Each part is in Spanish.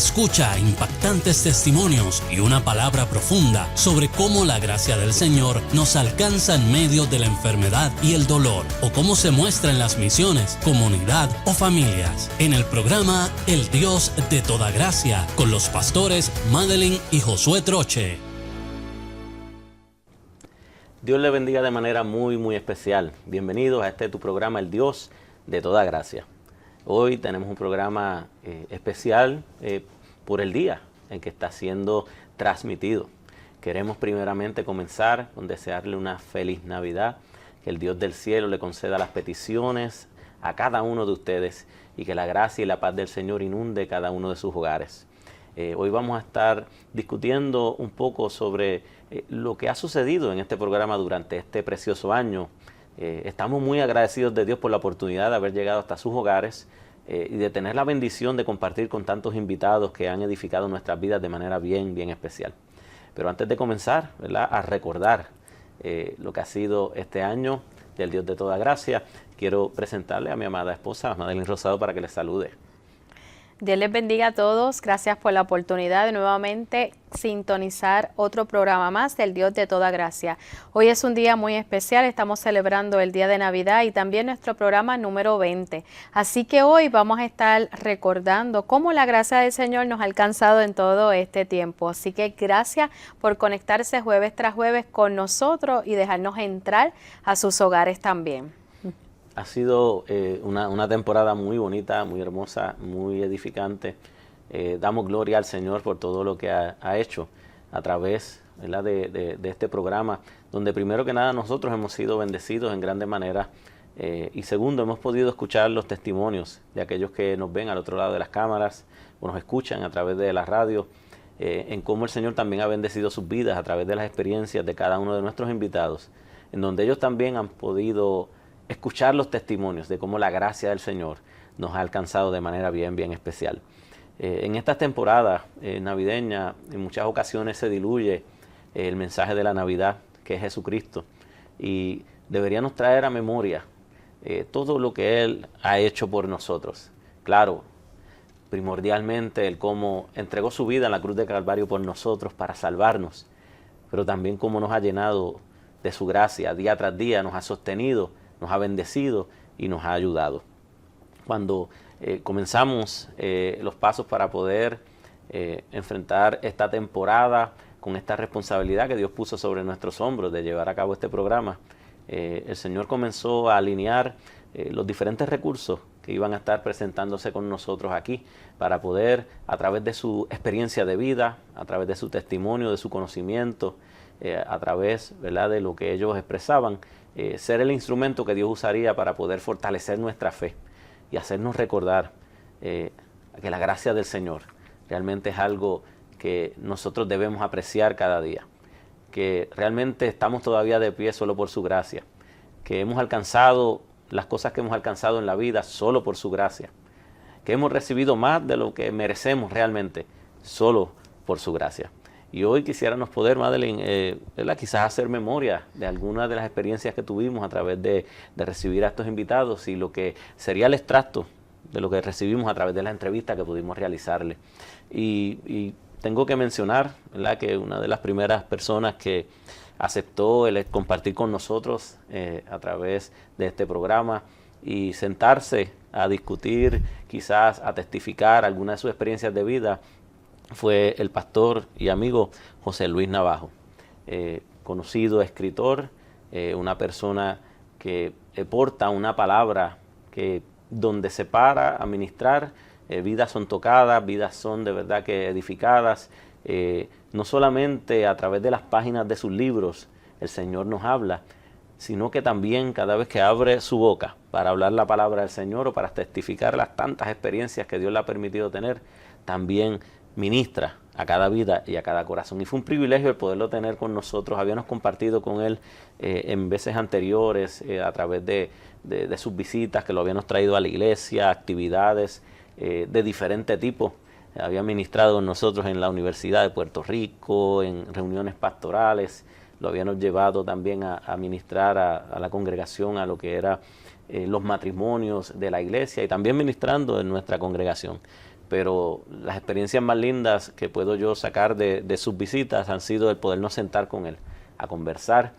Escucha impactantes testimonios y una palabra profunda sobre cómo la gracia del Señor nos alcanza en medio de la enfermedad y el dolor, o cómo se muestra en las misiones, comunidad o familias. En el programa El Dios de toda gracia, con los pastores Madeline y Josué Troche. Dios le bendiga de manera muy especial. Bienvenidos a tu programa El Dios de toda gracia. Hoy tenemos un programa especial por el día en que está siendo transmitido. Queremos primeramente comenzar con desearle una feliz Navidad, que el Dios del cielo le conceda las peticiones a cada uno de ustedes y que la gracia y la paz del Señor inunde cada uno de sus hogares. Hoy vamos a estar discutiendo un poco sobre lo que ha sucedido en este programa durante este precioso año. Estamos muy agradecidos de Dios por la oportunidad de haber llegado hasta sus hogares y de tener la bendición de compartir con tantos invitados que han edificado nuestras vidas de manera bien especial. Pero antes de comenzar, ¿verdad?, a recordar lo que ha sido este año del Dios de toda gracia, quiero presentarle a mi amada esposa, Madeline Rosado, para que les salude. Dios les bendiga a todos. Gracias por la oportunidad de nuevamente sintonizar otro programa más del Dios de toda gracia. Hoy es un día muy especial. Estamos celebrando el día de Navidad y también nuestro programa número 20. Así que hoy vamos a estar recordando cómo la gracia del Señor nos ha alcanzado en todo este tiempo. Así que gracias por conectarse jueves tras jueves con nosotros y dejarnos entrar a sus hogares también. Ha sido una temporada muy bonita, muy hermosa, muy edificante. Damos gloria al Señor por todo lo que ha hecho a través, ¿verdad?, de este programa, donde primero que nada nosotros hemos sido bendecidos en grande manera y segundo, hemos podido escuchar los testimonios de aquellos que nos ven al otro lado de las cámaras o nos escuchan a través de la radio, en cómo el Señor también ha bendecido sus vidas a través de las experiencias de cada uno de nuestros invitados, en donde ellos también han podido escuchar los testimonios de cómo la gracia del Señor nos ha alcanzado de manera bien especial. En esta temporada navideña, en muchas ocasiones se diluye el mensaje de la Navidad, que es Jesucristo, y deberíamos traer a memoria todo lo que Él ha hecho por nosotros. Claro, primordialmente el cómo entregó su vida en la cruz de Calvario por nosotros para salvarnos, pero también cómo nos ha llenado de su gracia día tras día, nos ha sostenido, nos ha bendecido y nos ha ayudado. Cuando comenzamos los pasos para poder enfrentar esta temporada con esta responsabilidad que Dios puso sobre nuestros hombros de llevar a cabo este programa, el Señor comenzó a alinear los diferentes recursos que iban a estar presentándose con nosotros aquí para poder, a través de su experiencia de vida, a través de su testimonio, de su conocimiento, a través, ¿verdad?, de lo que ellos expresaban, ser el instrumento que Dios usaría para poder fortalecer nuestra fe y hacernos recordar que la gracia del Señor realmente es algo que nosotros debemos apreciar cada día, que realmente estamos todavía de pie solo por su gracia, que hemos alcanzado las cosas que hemos alcanzado en la vida solo por su gracia, que hemos recibido más de lo que merecemos realmente solo por su gracia. Y hoy quisiéramos poder, Madeline, quizás hacer memoria de algunas de las experiencias que tuvimos a través de recibir a estos invitados y lo que sería el extracto de lo que recibimos a través de la entrevista que pudimos realizarle. Y tengo que mencionar, ¿verdad?, que una de las primeras personas que aceptó el compartir con nosotros a través de este programa y sentarse a discutir, quizás a testificar algunas de sus experiencias de vida, fue el pastor y amigo José Luis Navajo, conocido escritor, una persona que porta una palabra que donde se para a ministrar, vidas son tocadas, vidas son de verdad que edificadas, no solamente a través de las páginas de sus libros el Señor nos habla, sino que también cada vez que abre su boca para hablar la palabra del Señor o para testificar las tantas experiencias que Dios le ha permitido tener, también ministra a cada vida y a cada corazón. Y fue un privilegio el poderlo tener con nosotros. Habíamos compartido con él en veces anteriores a través de sus visitas que lo habíamos traído a la iglesia, actividades de diferente tipo. Había ministrado con nosotros en la Universidad de Puerto Rico, en reuniones pastorales. Lo habíamos llevado también a ministrar a la congregación, a lo que era los matrimonios de la iglesia y también ministrando en nuestra congregación. pero las experiencias más lindas que puedo yo sacar de sus visitas han sido el podernos sentar con él, a conversar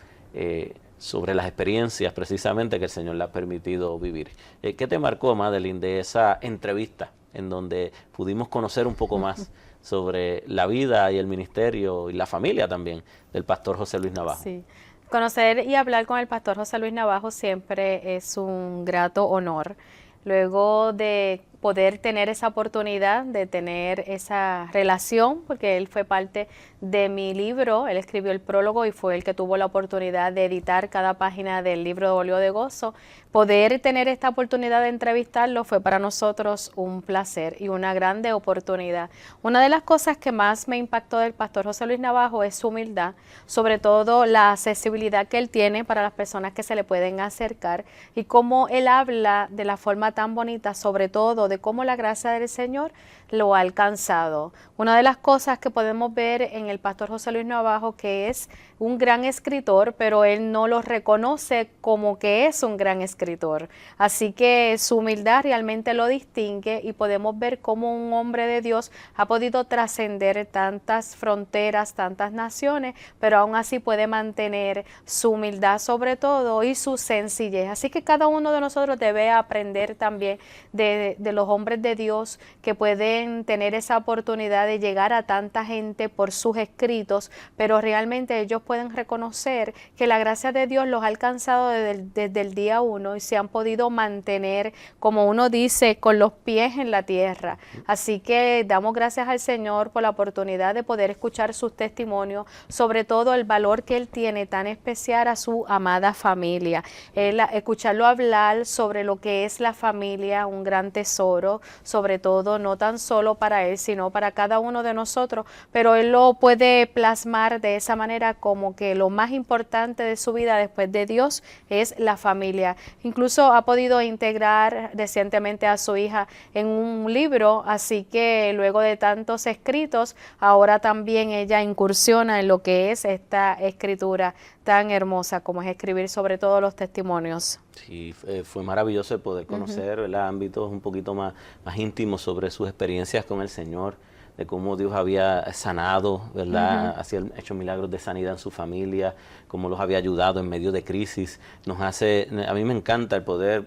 sobre las experiencias precisamente que el Señor le ha permitido vivir. ¿Qué te marcó, Madeline, de esa entrevista en donde pudimos conocer un poco más sobre la vida y el ministerio y la familia también del pastor José Luis Navajo? Sí. Conocer y hablar con el pastor José Luis Navajo siempre es un grato honor. Luego de poder tener esa oportunidad de tener esa relación, porque él fue parte de mi libro, él escribió el prólogo y fue el que tuvo la oportunidad de editar cada página del libro de Óleo de Gozo. Poder tener esta oportunidad de entrevistarlo fue para nosotros un placer y una grande oportunidad. Una de las cosas que más me impactó del pastor José Luis Navajo es su humildad, sobre todo la accesibilidad que él tiene para las personas que se le pueden acercar y cómo él habla de la forma tan bonita, sobre todo de cómo la gracia del Señor lo ha alcanzado. Una de las cosas que podemos ver en el pastor José Luis Navajo, que es un gran escritor, pero él no lo reconoce como que es un gran escritor. Así que su humildad realmente lo distingue y podemos ver cómo un hombre de Dios ha podido trascender tantas fronteras, tantas naciones, pero aún así puede mantener su humildad sobre todo y su sencillez. Así que cada uno de nosotros debe aprender también de los hombres de Dios que pueden tener esa oportunidad de llegar a tanta gente por sus escritos, pero realmente ellos pueden reconocer que la gracia de Dios los ha alcanzado desde el día uno y se han podido mantener, como uno dice, con los pies en la tierra. Así que damos gracias al Señor por la oportunidad de poder escuchar sus testimonios, sobre todo el valor que Él tiene tan especial a su amada familia. Escucharlo hablar sobre lo que es la familia, un gran tesoro, sobre todo no tan solo para Él, sino para cada uno de nosotros, pero Él lo puede plasmar de esa manera como que lo más importante de su vida después de Dios es la familia. Incluso ha podido integrar recientemente a su hija en un libro, así que luego de tantos escritos, ahora también ella incursiona en lo que es esta escritura tan hermosa como es escribir sobre todo los testimonios. Sí, fue maravilloso el poder conocer, ¿verdad?, ámbitos un poquito más íntimos sobre sus experiencias con el Señor, de cómo Dios había sanado, ¿verdad? Hacía hecho milagros de sanidad en su familia, cómo los había ayudado en medio de crisis. A mí me encanta el poder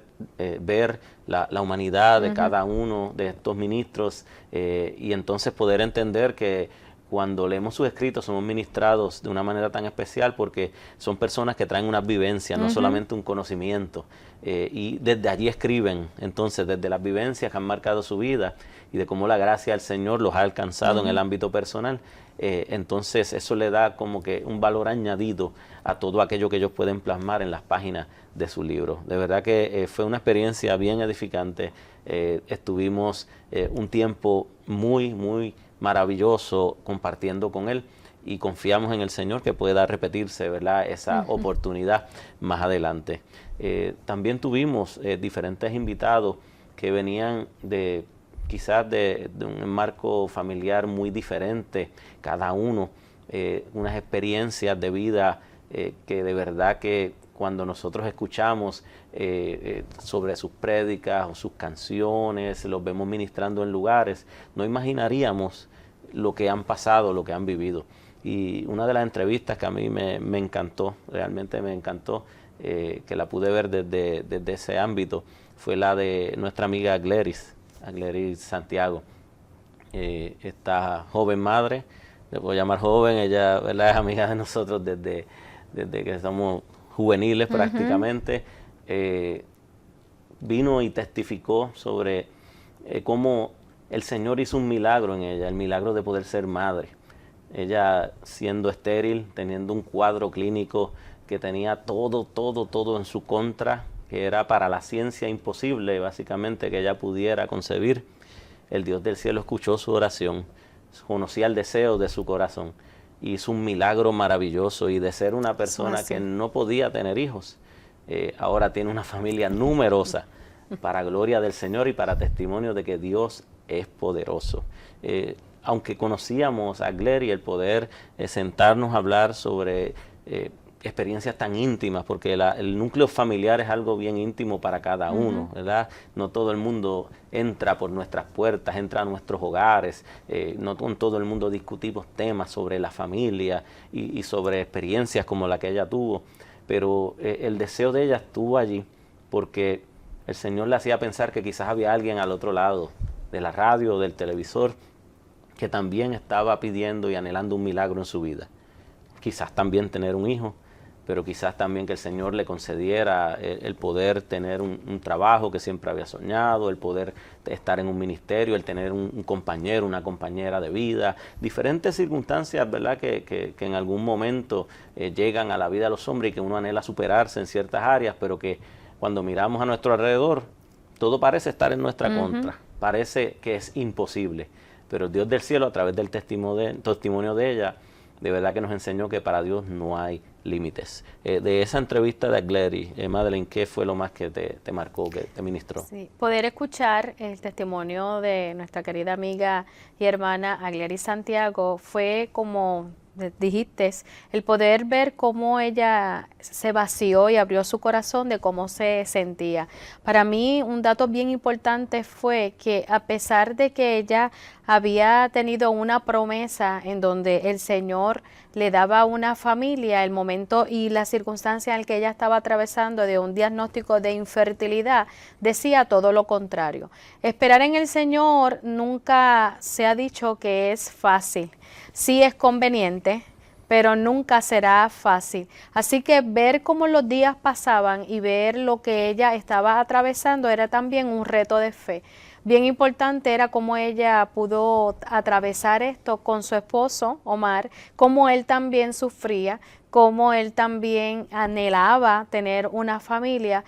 ver la humanidad de cada uno de estos ministros y entonces poder entender que cuando leemos sus escritos somos ministrados de una manera tan especial porque son personas que traen una vivencia, no solamente un conocimiento, y desde allí escriben, entonces desde las vivencias que han marcado su vida y de cómo la gracia del Señor los ha alcanzado en el ámbito personal, entonces eso le da como que un valor añadido a todo aquello que ellos pueden plasmar en las páginas de su libro. De verdad que fue una experiencia bien edificante, estuvimos un tiempo muy maravilloso compartiendo con él y confiamos en el Señor que pueda repetirse, ¿verdad?, esa oportunidad más adelante. También tuvimos diferentes invitados que venían quizás de un marco familiar muy diferente, cada uno, unas experiencias de vida que de verdad que cuando nosotros escuchamos sobre sus prédicas o sus canciones, los vemos ministrando en lugares, no imaginaríamos lo que han pasado, lo que han vivido. Y una de las entrevistas que a mí me encantó, realmente me encantó, que la pude ver desde ese ámbito, fue la de nuestra amiga Gleris Santiago. Esta joven madre, le puedo llamar joven, ella, ¿verdad?, es amiga de nosotros desde que somos juveniles prácticamente, vino y testificó sobre cómo el Señor hizo un milagro en ella, el milagro de poder ser madre. Ella siendo estéril, teniendo un cuadro clínico que tenía todo en su contra, que era para la ciencia imposible básicamente que ella pudiera concebir. El Dios del cielo escuchó su oración, conocía el deseo de su corazón, hizo un milagro maravilloso y de ser una persona que no podía tener hijos, ahora tiene una familia numerosa para gloria del Señor y para testimonio de que Dios es poderoso. Aunque conocíamos a Glery, el poder sentarnos a hablar sobre experiencias tan íntimas, porque el núcleo familiar es algo bien íntimo para cada uno, ¿verdad? No todo el mundo entra por nuestras puertas, entra a nuestros hogares, no con todo el mundo discutimos temas sobre la familia y sobre experiencias como la que ella tuvo, pero el deseo de ella estuvo allí porque el Señor le hacía pensar que quizás había alguien al otro lado de la radio o del televisor que también estaba pidiendo y anhelando un milagro en su vida. Quizás también tener un hijo, pero quizás también que el Señor le concediera el poder tener un trabajo que siempre había soñado, el poder estar en un ministerio, el tener un compañero, una compañera de vida, diferentes circunstancias, ¿verdad?, que en algún momento llegan a la vida de los hombres y que uno anhela superarse en ciertas áreas, pero que cuando miramos a nuestro alrededor, todo parece estar en nuestra contra, parece que es imposible, pero Dios del cielo, a través del testimonio de ella, de verdad que nos enseñó que para Dios no hay límites. De esa entrevista de Agleri, Madeleine, ¿qué fue lo más que te marcó, que te ministró? Sí, poder escuchar el testimonio de nuestra querida amiga y hermana Agleri Santiago fue como dijiste, el poder ver cómo ella se vació y abrió su corazón de cómo se sentía. Para mí un dato bien importante fue que a pesar de que ella había tenido una promesa en donde el Señor le daba una familia, el momento y la circunstancia en la que ella estaba atravesando de un diagnóstico de infertilidad, decía todo lo contrario. Esperar en el Señor nunca se ha dicho que es fácil. Sí es conveniente, pero nunca será fácil. Así que ver cómo los días pasaban y ver lo que ella estaba atravesando era también un reto de fe. Bien importante era cómo ella pudo atravesar esto con su esposo, Omar, cómo él también sufría, cómo él también anhelaba tener una familia,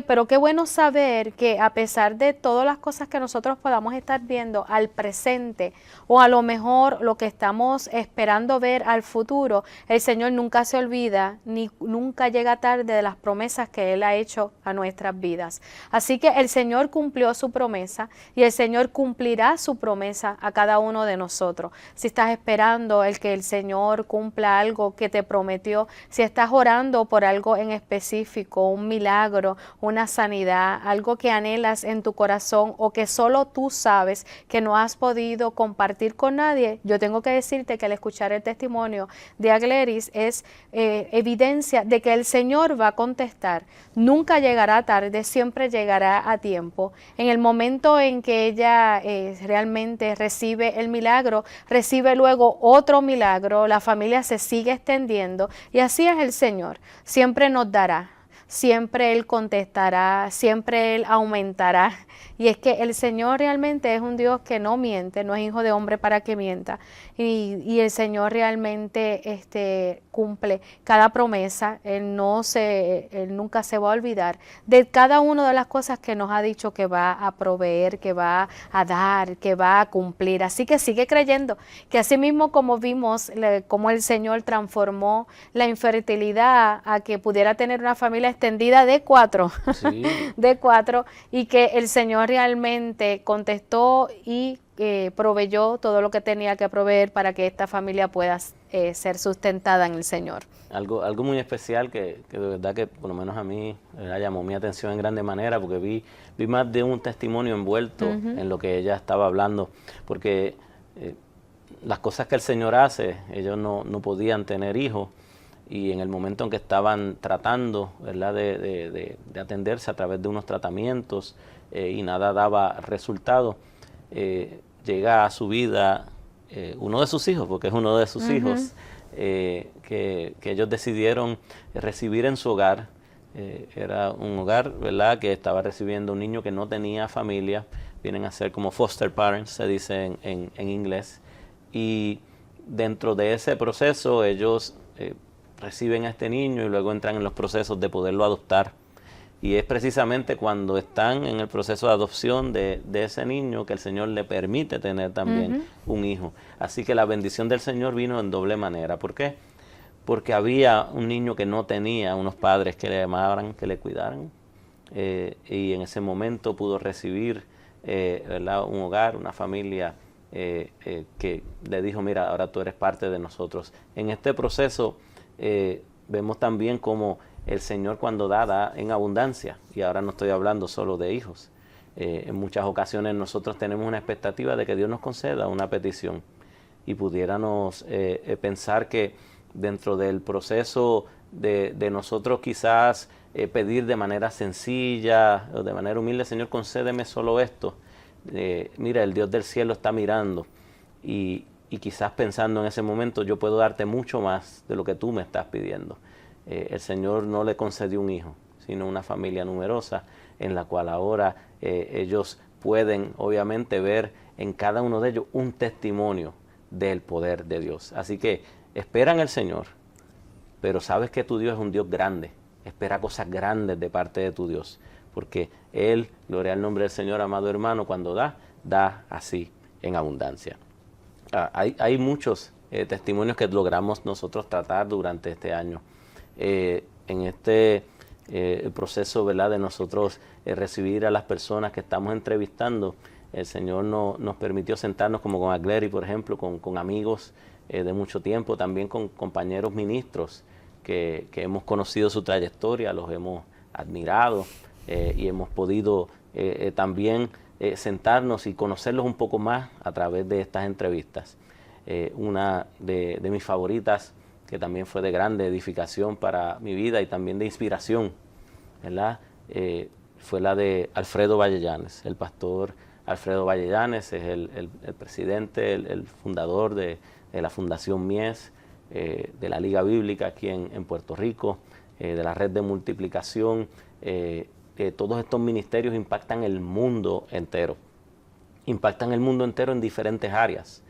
pero qué bueno saber que a pesar de todas las cosas que nosotros podamos estar viendo al presente o a lo mejor lo que estamos esperando ver al futuro, el Señor nunca se olvida ni nunca llega tarde de las promesas que Él ha hecho a nuestras vidas. Así que el Señor cumplió su promesa y el Señor cumplirá su promesa a cada uno de nosotros. Si estás esperando el que el Señor cumpla algo que te prometió, si estás orando por algo en específico, un milagro, una sanidad, algo que anhelas en tu corazón o que solo tú sabes que no has podido compartir con nadie, yo tengo que decirte que al escuchar el testimonio de Agleris es evidencia de que el Señor va a contestar. Nunca llegará tarde, siempre llegará a tiempo. En el momento en que ella realmente recibe el milagro, recibe luego otro milagro, la familia se sigue extendiendo y así es el Señor. Siempre nos dará. Siempre Él contestará, siempre Él aumentará. Y es que el Señor realmente es un Dios que no miente, no es hijo de hombre para que mienta. Y el Señor realmente cumple cada promesa. Él nunca se va a olvidar de cada una de las cosas que nos ha dicho que va a proveer, que va a dar, que va a cumplir. Así que sigue creyendo que así mismo como vimos cómo el Señor transformó la infertilidad a que pudiera tener una familia extendida de 4, sí. De 4, y que el Señor realmente contestó y proveyó todo lo que tenía que proveer para que esta familia pueda ser sustentada en el Señor. Algo muy especial que de verdad que por lo menos a mí llamó mi atención en grande manera, porque vi más de un testimonio envuelto en lo que ella estaba hablando, porque las cosas que el Señor hace, ellos no podían tener hijos, y en el momento en que estaban tratando, ¿verdad?, de atenderse a través de unos tratamientos y nada daba resultado, llega a su vida uno de sus hijos, porque es uno de sus hijos, que ellos decidieron recibir en su hogar. Era un hogar, ¿verdad?, que estaba recibiendo un niño que no tenía familia, vienen a ser como foster parents, se dice en inglés, y dentro de ese proceso ellos reciben a este niño y luego entran en los procesos de poderlo adoptar. Y es precisamente cuando están en el proceso de adopción de ese niño que el Señor le permite tener también un hijo. Así que la bendición del Señor vino en doble manera. ¿Por qué? Porque había un niño que no tenía unos padres que le amaran, que le cuidaran. Y en ese momento pudo recibir ¿verdad?, un hogar, una familia que le dijo, mira, ahora tú eres parte de nosotros. En este proceso vemos también como el Señor cuando da en abundancia, y ahora no estoy hablando solo de hijos. En muchas ocasiones nosotros tenemos una expectativa de que Dios nos conceda una petición y pudiéramos pensar que dentro del proceso de nosotros quizás pedir de manera sencilla o de manera humilde, Señor, concédeme solo esto. Mira, el Dios del cielo está mirando y quizás pensando en ese momento, yo puedo darte mucho más de lo que tú me estás pidiendo. El Señor no le concedió un hijo, sino una familia numerosa en la cual ahora ellos pueden obviamente ver en cada uno de ellos un testimonio del poder de Dios. Así que esperan el Señor, pero sabes que tu Dios es un Dios grande. Espera cosas grandes de parte de tu Dios, porque Él, gloria al nombre del Señor, amado hermano, cuando da así en abundancia. Hay muchos testimonios que logramos nosotros tratar durante este año. En este proceso, ¿verdad?, de nosotros recibir a las personas que estamos entrevistando, el Señor nos permitió sentarnos como con Agleri, por ejemplo, con amigos de mucho tiempo, también con compañeros ministros que hemos conocido su trayectoria, los hemos admirado y hemos podido también sentarnos y conocerlos un poco más a través de estas entrevistas. Una de mis favoritas, que también fue de grande edificación para mi vida y también de inspiración, ¿verdad? Fue la de Alfredo Vallellanes. El pastor Alfredo Vallellanes es el presidente, el fundador de la Fundación Mies, de la Liga Bíblica aquí en Puerto Rico, de la Red de Multiplicación. Todos estos ministerios impactan el mundo entero. Impactan el mundo entero en diferentes áreas.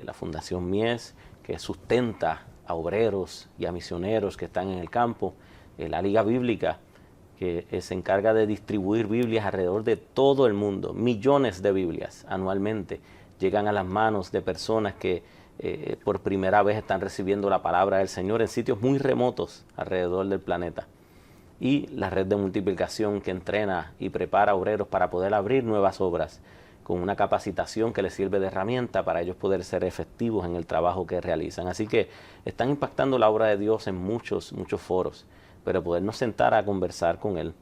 La Fundación Mies, que sustenta a obreros y a misioneros que están en el campo. La Liga Bíblica, que se encarga de distribuir Biblias alrededor de todo el mundo. Millones de Biblias anualmente llegan a las manos de personas que por primera vez están recibiendo la palabra del Señor en sitios muy remotos alrededor del planeta. Y la Red de Multiplicación, que entrena y prepara obreros para poder abrir nuevas obras, con una capacitación que les sirve de herramienta para ellos poder ser efectivos en el trabajo que realizan. Así que están impactando la obra de Dios en muchos foros, pero podernos sentar a conversar con Él,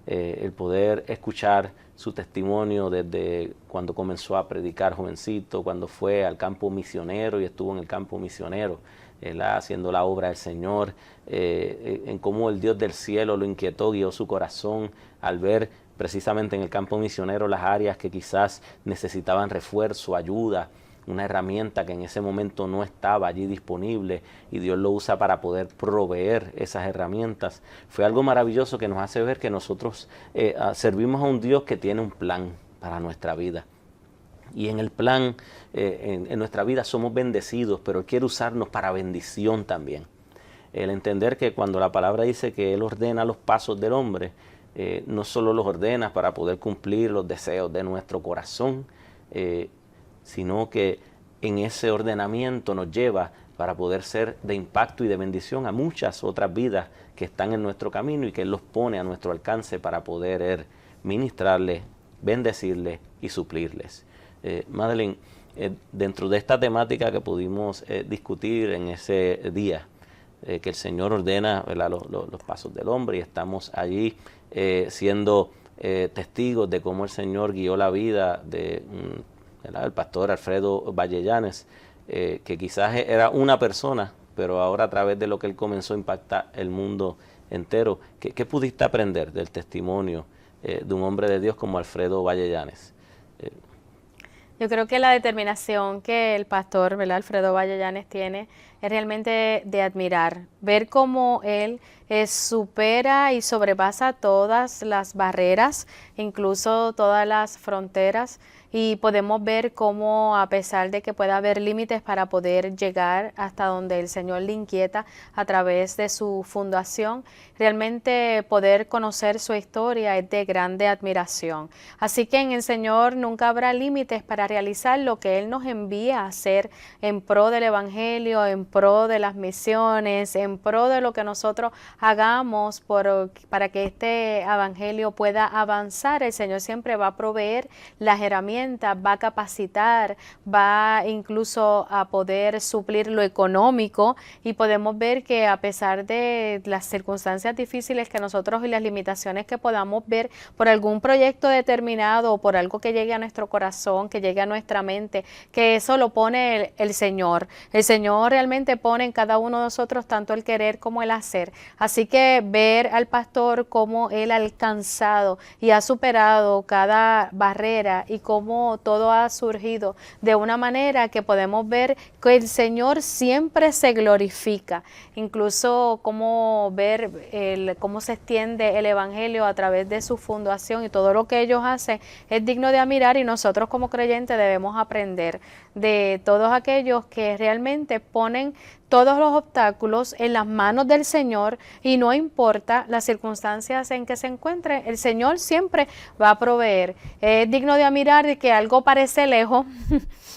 el poder escuchar su testimonio desde cuando comenzó a predicar jovencito, cuando fue al campo misionero y estuvo en el campo misionero, haciendo la obra del Señor, en cómo el Dios del cielo lo inquietó, guió su corazón al ver precisamente en el campo misionero las áreas que quizás necesitaban refuerzo, ayuda, una herramienta que en ese momento no estaba allí disponible y Dios lo usa para poder proveer esas herramientas. Fue algo maravilloso que nos hace ver que nosotros servimos a un Dios que tiene un plan para nuestra vida. Y en el plan, en nuestra vida somos bendecidos, pero Él quiere usarnos para bendición también. El entender que cuando la palabra dice que Él ordena los pasos del hombre, no solo los ordena para poder cumplir los deseos de nuestro corazón, sino que en ese ordenamiento nos lleva para poder ser de impacto y de bendición a muchas otras vidas que están en nuestro camino y que Él los pone a nuestro alcance para poder ministrarles, bendecirles y suplirles. Madeline, dentro de esta temática que pudimos discutir en ese día, que el Señor ordena, ¿verdad?, los pasos del hombre, y estamos allí siendo testigos de cómo el Señor guió la vida de el pastor Alfredo Vallellanes, que quizás era una persona, pero ahora a través de lo que él comenzó a impactar el mundo entero. ¿Qué pudiste aprender del testimonio de un hombre de Dios como Alfredo Vallellanes? Yo creo que la determinación que el pastor, ¿verdad?, Alfredo Vallellanes tiene es realmente de admirar, ver cómo él supera y sobrepasa todas las barreras, incluso todas las fronteras, y podemos ver cómo, a pesar de que pueda haber límites para poder llegar hasta donde el Señor le inquieta a través de su fundación, realmente poder conocer su historia es de grande admiración. Así que en el Señor nunca habrá límites para realizar lo que Él nos envía a hacer en pro del Evangelio, en pro de las misiones, en pro de lo que nosotros hagamos para que este Evangelio pueda avanzar. El Señor siempre va a proveer las herramientas herramientas, va a capacitar, va incluso a poder suplir lo económico, y podemos ver que a pesar de las circunstancias difíciles que nosotros y las limitaciones que podamos ver por algún proyecto determinado o por algo que llegue a nuestro corazón, que llegue a nuestra mente, que eso lo pone el Señor. El Señor realmente pone en cada uno de nosotros tanto el querer como el hacer. Así que ver al pastor cómo él ha alcanzado y ha superado cada barrera y cómo todo ha surgido de una manera que podemos ver que el Señor siempre se glorifica. Incluso cómo ver cómo se extiende el Evangelio a través de su fundación, y todo lo que ellos hacen es digno de admirar, y nosotros como creyentes debemos aprender de todos aquellos que realmente ponen todos los obstáculos en las manos del Señor, y no importa las circunstancias en que se encuentre, el Señor siempre va a proveer. Es digno de admirar que algo parece lejos,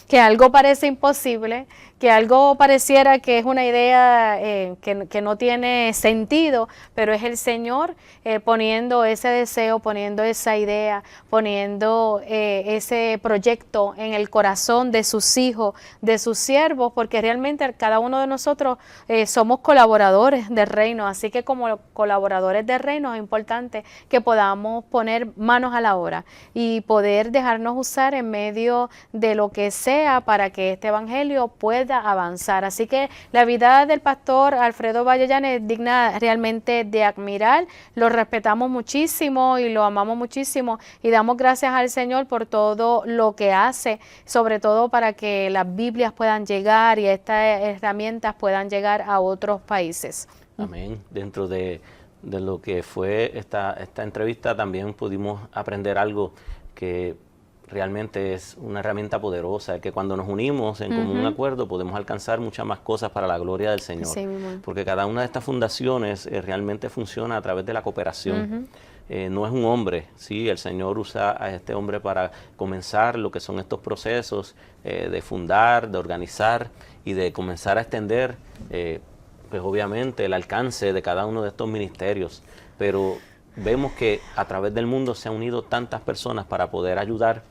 que algo parece imposible, que algo pareciera que es una idea que no tiene sentido, pero es el Señor poniendo ese deseo, poniendo esa idea, poniendo ese proyecto en el corazón de sus hijos, de sus siervos, porque realmente cada uno de nosotros somos colaboradores del reino. Así que como colaboradores del reino es importante que podamos poner manos a la obra y poder dejarnos usar en medio de lo que sea para que este evangelio pueda avanzar. Así que la vida del pastor Alfredo Vallellán es digna realmente de admirar. Lo respetamos muchísimo y lo amamos muchísimo, y damos gracias al Señor por todo lo que hace, sobre todo para que las Biblias puedan llegar y estas herramientas puedan llegar a otros países. Amén. Dentro de lo que fue esta entrevista también pudimos aprender algo que realmente es una herramienta poderosa, que cuando nos unimos en común acuerdo podemos alcanzar muchas más cosas para la gloria del Señor. Sí, porque cada una de estas fundaciones realmente funciona a través de la cooperación. No es un hombre, ¿sí? El Señor usa a este hombre para comenzar lo que son estos procesos de fundar, de organizar y de comenzar a extender, pues obviamente, el alcance de cada uno de estos ministerios. Pero vemos que a través del mundo se han unido tantas personas para poder ayudar,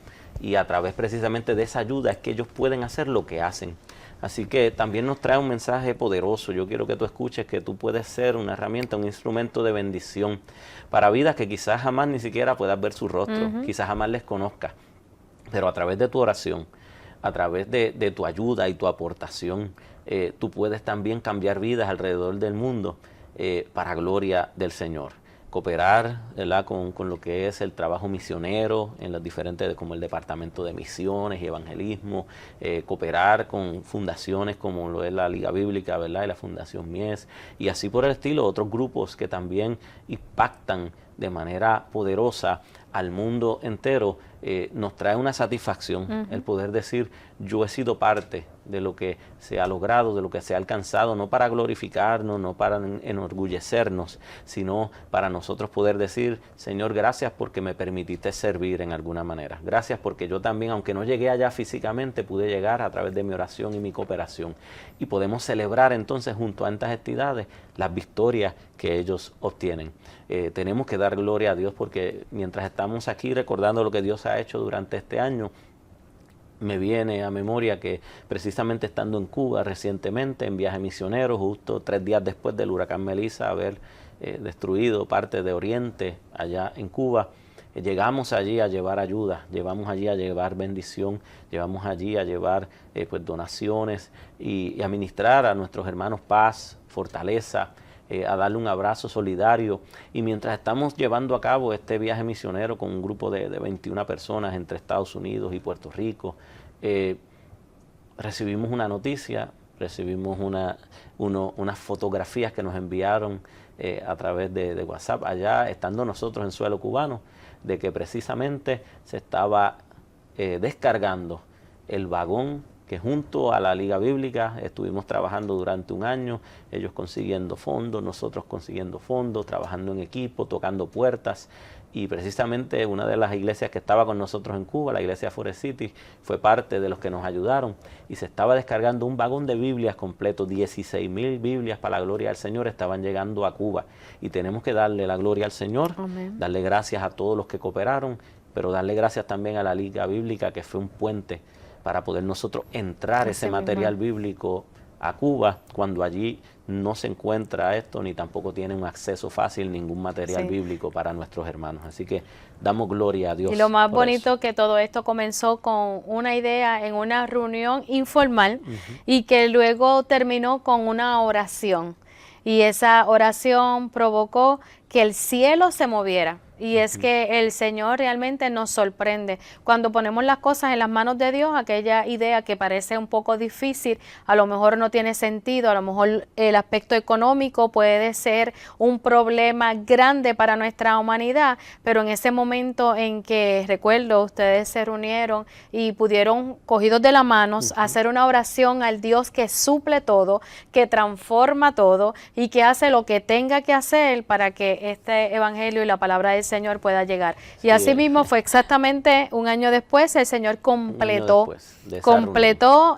y a través precisamente de esa ayuda es que ellos pueden hacer lo que hacen. Así que también nos trae un mensaje poderoso. Yo quiero que tú escuches que tú puedes ser una herramienta, un instrumento de bendición para vidas que quizás jamás ni siquiera puedas ver su rostro, quizás jamás les conozcas, pero a través de tu oración, a través de tu ayuda y tu aportación, tú puedes también cambiar vidas alrededor del mundo para gloria del Señor. Cooperar, ¿verdad?, con lo que es el trabajo misionero en los diferentes, como el Departamento de Misiones y Evangelismo, cooperar con fundaciones como lo es la Liga Bíblica, ¿verdad?, y la Fundación Mies, y así por el estilo, otros grupos que también impactan de manera poderosa al mundo entero. Nos trae una satisfacción el poder decir: yo he sido parte de lo que se ha logrado, de lo que se ha alcanzado, no para glorificarnos, no para enorgullecernos, sino para nosotros poder decir: Señor, gracias porque me permitiste servir en alguna manera. Gracias porque yo también, aunque no llegué allá físicamente, pude llegar a través de mi oración y mi cooperación. Y podemos celebrar entonces junto a estas entidades las victorias que ellos obtienen. Tenemos que dar gloria a Dios, porque mientras estamos aquí recordando lo que Dios ha hecho durante este año, me viene a memoria que precisamente estando en Cuba recientemente en viaje misionero, justo 3 días después del huracán Melissa haber destruido parte de Oriente allá en Cuba, llegamos allí a llevar ayuda, llevamos allí a llevar bendición, llevamos allí a llevar pues donaciones y a ministrar a nuestros hermanos paz, fortaleza, a darle un abrazo solidario. Y mientras estamos llevando a cabo este viaje misionero con un grupo de 21 personas entre Estados Unidos y Puerto Rico, recibimos una noticia, recibimos unas fotografías que nos enviaron a través de WhatsApp, allá estando nosotros en suelo cubano, de que precisamente se estaba descargando el vagón que junto a la Liga Bíblica estuvimos trabajando durante un año, ellos consiguiendo fondos, nosotros consiguiendo fondos, trabajando en equipo, tocando puertas, y precisamente una de las iglesias que estaba con nosotros en Cuba, la iglesia Forest City, fue parte de los que nos ayudaron, y se estaba descargando un vagón de Biblias completo, 16,000 Biblias para la gloria del Señor estaban llegando a Cuba, y tenemos que darle la gloria al Señor, Amén. Darle gracias a todos los que cooperaron, pero darle gracias también a la Liga Bíblica, que fue un puente para poder nosotros entrar ese material bíblico a Cuba, cuando allí no se encuentra esto, ni tampoco tienen un acceso fácil, ningún material bíblico para nuestros hermanos. Así que damos gloria a Dios. Y lo más bonito que todo esto comenzó con una idea en una reunión informal y que luego terminó con una oración. Y esa oración provocó que el cielo se moviera. Y es que el Señor realmente nos sorprende. Cuando ponemos las cosas en las manos de Dios, aquella idea que parece un poco difícil, a lo mejor no tiene sentido, a lo mejor el aspecto económico puede ser un problema grande para nuestra humanidad, pero en ese momento en que, recuerdo, ustedes se reunieron y pudieron, cogidos de las manos, hacer una oración al Dios que suple todo, que transforma todo y que hace lo que tenga que hacer para que este evangelio y la palabra de Señor pueda llegar. Y así mismo fue exactamente un año después, el Señor completó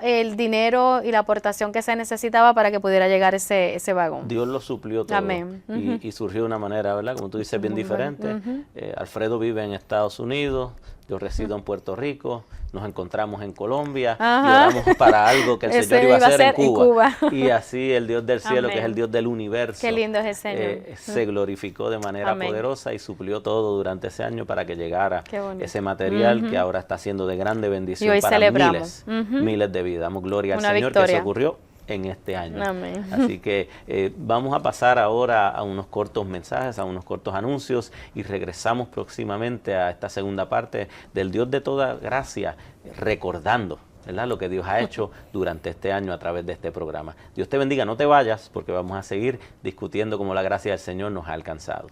el dinero y la aportación que se necesitaba para que pudiera llegar ese vagón. Dios lo suplió todo. Amén. Y surgió de una manera, ¿verdad? Como tú dices, bien diferente. Alfredo vive en Estados Unidos, yo resido en Puerto Rico, nos encontramos en Colombia y oramos para algo que el Señor iba a hacer en Cuba. Y así el Dios del cielo, que es el Dios del universo, qué lindo es el Señor, se glorificó de manera poderosa y suplió todo durante ese año para que llegara ese material que ahora está siendo de grande bendición para miles de vidas. Damos gloria al Señor que se ocurrió en este año. Amén. Así que vamos a pasar ahora a unos cortos mensajes, a unos cortos anuncios y regresamos próximamente a esta segunda parte del Dios de toda gracia, recordando, ¿verdad?, lo que Dios ha hecho durante este año a través de este programa. Dios te bendiga, no te vayas porque vamos a seguir discutiendo cómo la gracia del Señor nos ha alcanzado.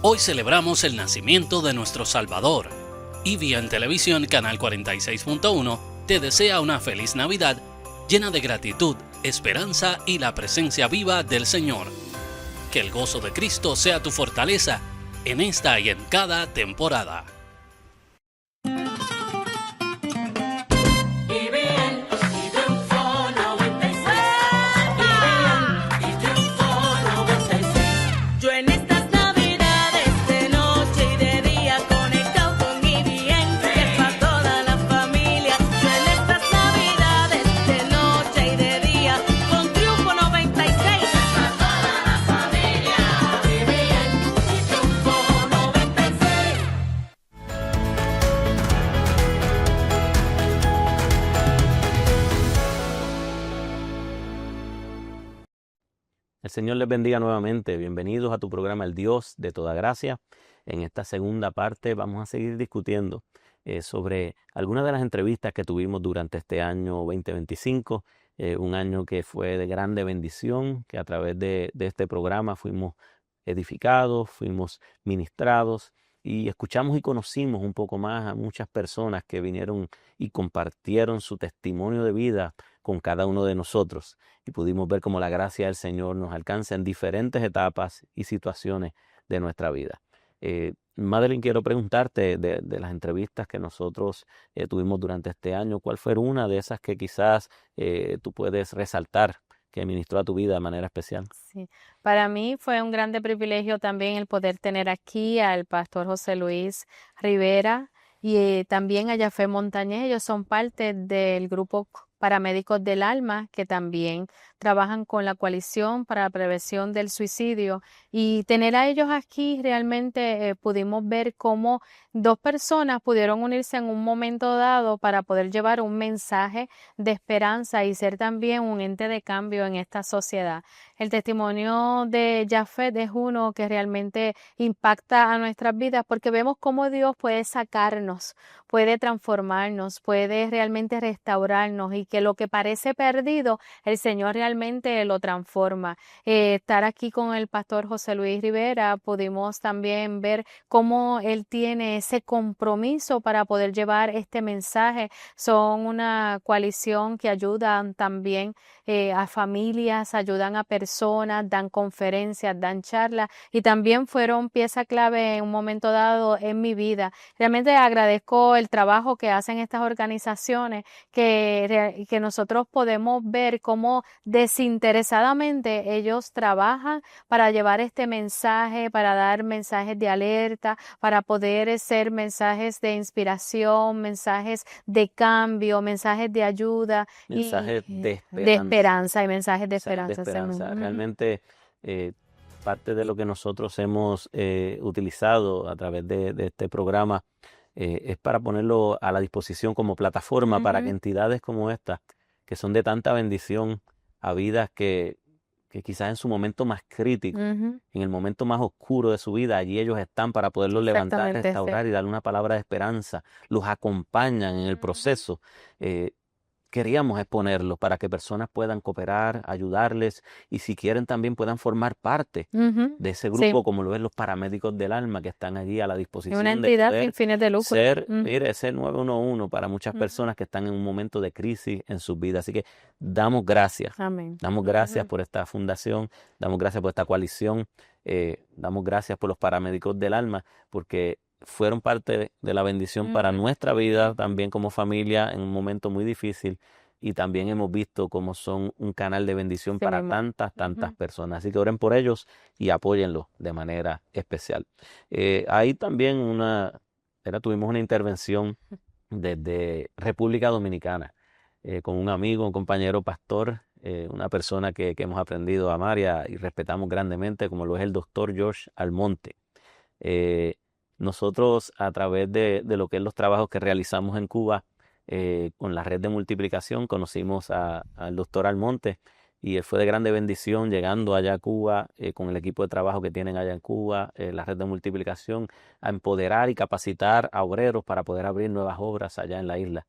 Hoy celebramos el nacimiento de nuestro Salvador. Y en Televisión, Canal 46.1, te desea una feliz Navidad llena de gratitud, esperanza y la presencia viva del Señor. Que el gozo de Cristo sea tu fortaleza en esta y en cada temporada. El Señor les bendiga nuevamente. Bienvenidos a tu programa El Dios de toda gracia. En esta segunda parte vamos a seguir discutiendo sobre algunas de las entrevistas que tuvimos durante este año 2025, un año que fue de grande bendición, que a través de este programa fuimos edificados, fuimos ministrados y escuchamos y conocimos un poco más a muchas personas que vinieron y compartieron su testimonio de vida con cada uno de nosotros y pudimos ver cómo la gracia del Señor nos alcanza en diferentes etapas y situaciones de nuestra vida. Madeline, quiero preguntarte de las entrevistas que nosotros tuvimos durante este año, ¿cuál fue una de esas que quizás tú puedes resaltar que ministró a tu vida de manera especial? Sí, para mí fue un grande privilegio también el poder tener aquí al pastor José Luis Rivera y también a Yafé Montañez. Ellos son parte del grupo Paramédicos del Alma, que también trabajan con la coalición para la prevención del suicidio, y tener a ellos aquí realmente pudimos ver cómo dos personas pudieron unirse en un momento dado para poder llevar un mensaje de esperanza y ser también un ente de cambio en esta sociedad. El testimonio de Yafet es uno que realmente impacta a nuestras vidas porque vemos cómo Dios puede sacarnos, puede transformarnos, puede realmente restaurarnos y que lo que parece perdido, el Señor realmente finalmente lo transforma. Estar aquí con el pastor José Luis Rivera, pudimos también ver cómo él tiene ese compromiso para poder llevar este mensaje. Son una coalición que ayudan también a familias, ayudan a personas, dan conferencias, dan charlas y también fueron pieza clave en un momento dado en mi vida. Realmente agradezco el trabajo que hacen estas organizaciones, que nosotros podemos ver cómo desinteresadamente ellos trabajan para llevar este mensaje, para dar mensajes de alerta, para poder ser mensajes de inspiración, mensajes de cambio, mensajes de ayuda Mensajes y de de esperanza. esperanza y mensajes de Mensajes de esperanza. esperanza. Realmente parte de lo que nosotros hemos utilizado a través de este programa es para ponerlo a la disposición como plataforma para que entidades como esta, que son de tanta bendición a vidas que quizás en su momento más crítico, en el momento más oscuro de su vida, allí ellos están para poderlos levantar, Exactamente, restaurar y darle una palabra de esperanza, los acompañan en el proceso. Queríamos exponerlos para que personas puedan cooperar, ayudarles y si quieren también puedan formar parte de ese Sí, grupo, como lo ven los paramédicos del alma que están allí a la es una disposición de entidad sin poder fines de lucro. ser, mire, ese 911 para muchas personas que están en un momento de crisis en sus vidas. Así que damos gracias. Amén. Damos gracias por esta fundación, damos gracias por esta coalición, damos gracias por los paramédicos del alma, porque fueron parte de la bendición para nuestra vida también como familia en un momento muy difícil y también hemos visto cómo son un canal de bendición Sí para mismo. tantas personas. Así que oren por ellos y apóyenlos de manera especial. Ahí también tuvimos una intervención desde República Dominicana con un amigo, un compañero pastor, una persona que hemos aprendido a amar y respetamos grandemente, como lo es el doctor George Almonte. Nosotros a través de lo que es los trabajos que realizamos en Cuba con la red de multiplicación conocimos al doctor Almonte y él fue de grande bendición llegando allá a Cuba con el equipo de trabajo que tienen allá en Cuba, la red de multiplicación, a empoderar y capacitar a obreros para poder abrir nuevas obras allá en la isla.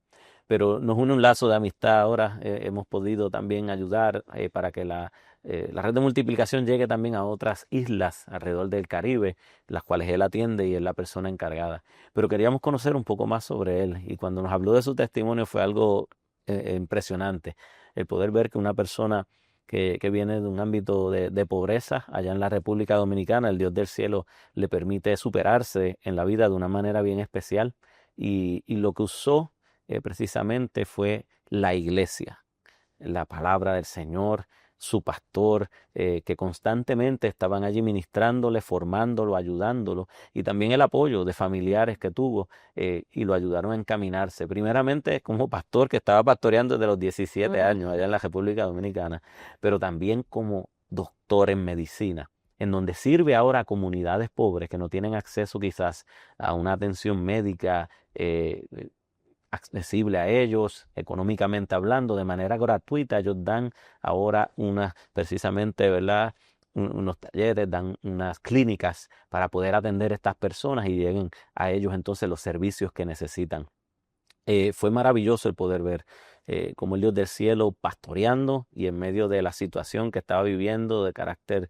Pero nos une un lazo de amistad ahora, hemos podido también ayudar para que la red de multiplicación llegue también a otras islas alrededor del Caribe, las cuales él atiende y es la persona encargada. Pero queríamos conocer un poco más sobre él y cuando nos habló de su testimonio fue algo impresionante. El poder ver que una persona que viene de un ámbito de pobreza allá en la República Dominicana, el Dios del cielo le permite superarse en la vida de una manera bien especial y lo que usó precisamente fue la iglesia, la palabra del Señor, su pastor, que constantemente estaban allí ministrándole, formándolo, ayudándolo, y también el apoyo de familiares que tuvo y lo ayudaron a encaminarse. Primeramente como pastor que estaba pastoreando desde los 17 años allá en la República Dominicana, pero también como doctor en medicina, en donde sirve ahora a comunidades pobres que no tienen acceso quizás a una atención médica accesible a ellos, económicamente hablando, de manera gratuita. Ellos dan ahora precisamente, ¿verdad?, unos talleres, dan unas clínicas para poder atender a estas personas y lleguen a ellos entonces los servicios que necesitan. Fue maravilloso el poder ver cómo el Dios del cielo pastoreando y en medio de la situación que estaba viviendo de carácter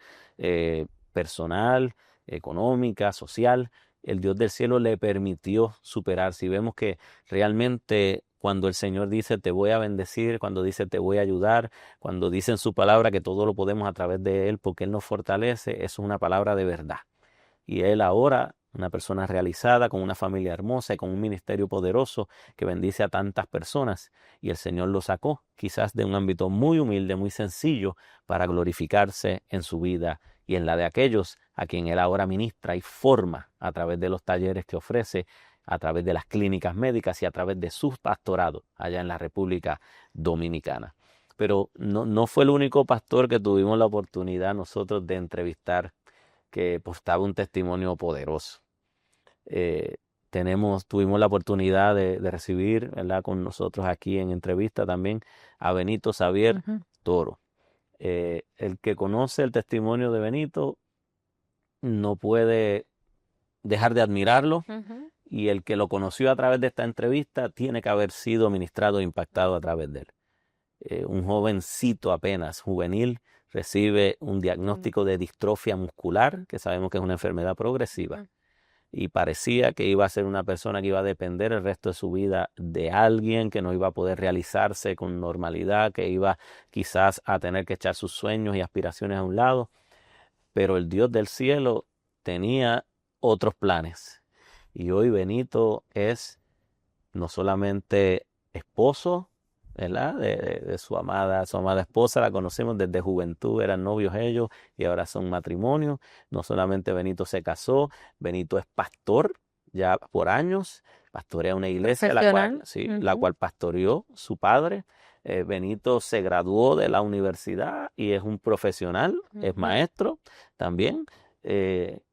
personal, económica, social, el Dios del cielo le permitió superarse. Y vemos que realmente cuando el Señor dice te voy a bendecir, cuando dice te voy a ayudar, cuando dice en su palabra que todo lo podemos a través de Él porque Él nos fortalece, eso es una palabra de verdad. Y él ahora, una persona realizada, con una familia hermosa y con un ministerio poderoso que bendice a tantas personas. Y el Señor lo sacó quizás de un ámbito muy humilde, muy sencillo, para glorificarse en su vida y en la de aquellos a quien él ahora ministra y forma a través de los talleres que ofrece, a través de las clínicas médicas y a través de sus pastorados allá en la República Dominicana. Pero no fue el único pastor que tuvimos la oportunidad nosotros de entrevistar que postaba un testimonio poderoso. Tuvimos la oportunidad de recibir, ¿verdad?, con nosotros aquí en entrevista también a Benito Xavier Toro. El que conoce el testimonio de Benito no puede dejar de admirarlo y el que lo conoció a través de esta entrevista tiene que haber sido ministrado e impactado a través de él. un jovencito apenas, juvenil, recibe un diagnóstico de distrofia muscular, que sabemos que es una enfermedad progresiva. Y parecía que iba a ser una persona que iba a depender el resto de su vida de alguien, que no iba a poder realizarse con normalidad, que iba quizás a tener que echar sus sueños y aspiraciones a un lado. Pero el Dios del cielo tenía otros planes. Y hoy Benito es no solamente esposo, ¿verdad? De su amada esposa, la conocemos desde juventud, eran novios ellos y ahora son matrimonio. No solamente Benito se casó, Benito es pastor ya por años, pastorea una iglesia, la cual pastoreó su padre. Benito se graduó de la universidad y es un profesional, es maestro también.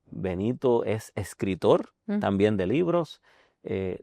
Benito es escritor también de libros.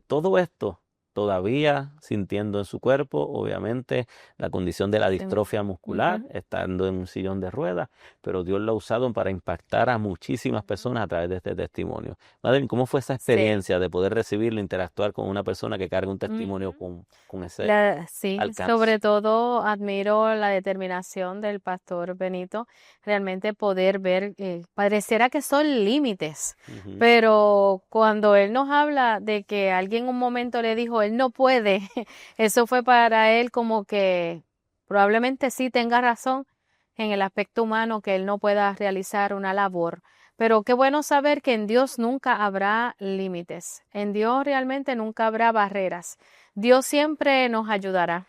Todo esto todavía sintiendo en su cuerpo, obviamente, la condición de la distrofia muscular, estando en un sillón de ruedas, pero Dios lo ha usado para impactar a muchísimas personas a través de este testimonio. Madeline, ¿cómo fue esa experiencia de poder recibirlo, interactuar con una persona que carga un testimonio con ese alcance? Sobre todo admiro la determinación del pastor Benito, realmente poder ver, pareciera que son límites, pero cuando él nos habla de que alguien en un momento le dijo, él no puede, eso fue para él como que probablemente sí tenga razón en el aspecto humano que él no pueda realizar una labor. Pero qué bueno saber que en Dios nunca habrá límites, en Dios realmente nunca habrá barreras. Dios siempre nos ayudará,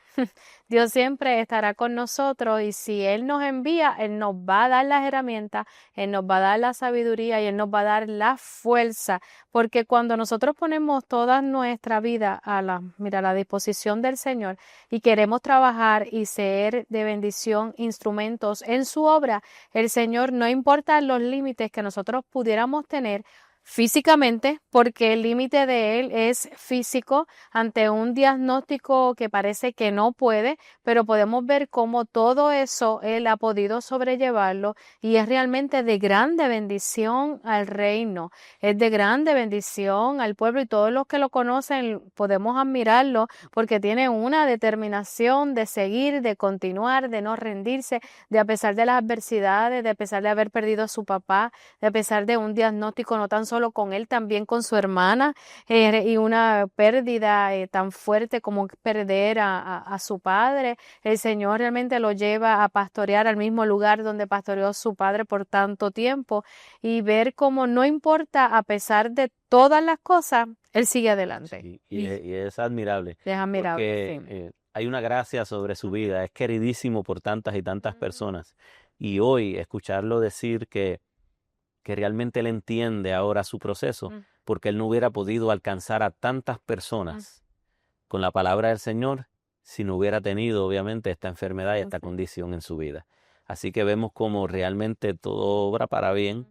Dios siempre estará con nosotros y si Él nos envía, Él nos va a dar las herramientas, Él nos va a dar la sabiduría y Él nos va a dar la fuerza, porque cuando nosotros ponemos toda nuestra vida a la disposición del Señor y queremos trabajar y ser de bendición instrumentos en su obra, el Señor, no importa los límites que nosotros pudiéramos tener, físicamente, porque el límite de él es físico ante un diagnóstico que parece que no puede, pero podemos ver cómo todo eso él ha podido sobrellevarlo y es realmente de grande bendición al reino, es de grande bendición al pueblo y todos los que lo conocen podemos admirarlo porque tiene una determinación de seguir, de continuar, de no rendirse, de a pesar de las adversidades, de a pesar de haber perdido a su papá, de a pesar de un diagnóstico no tan solo con él, también con su hermana y una pérdida tan fuerte como perder a su padre. El Señor realmente lo lleva a pastorear al mismo lugar donde pastoreó su padre por tanto tiempo y ver cómo no importa, a pesar de todas las cosas, él sigue adelante. Sí, y es admirable. Es admirable, porque, hay una gracia sobre su vida, es queridísimo por tantas y tantas personas. Y hoy escucharlo decir que realmente él entiende ahora su proceso, porque él no hubiera podido alcanzar a tantas personas con la palabra del Señor si no hubiera tenido, obviamente, esta enfermedad y esta condición en su vida. Así que vemos cómo realmente todo obra para bien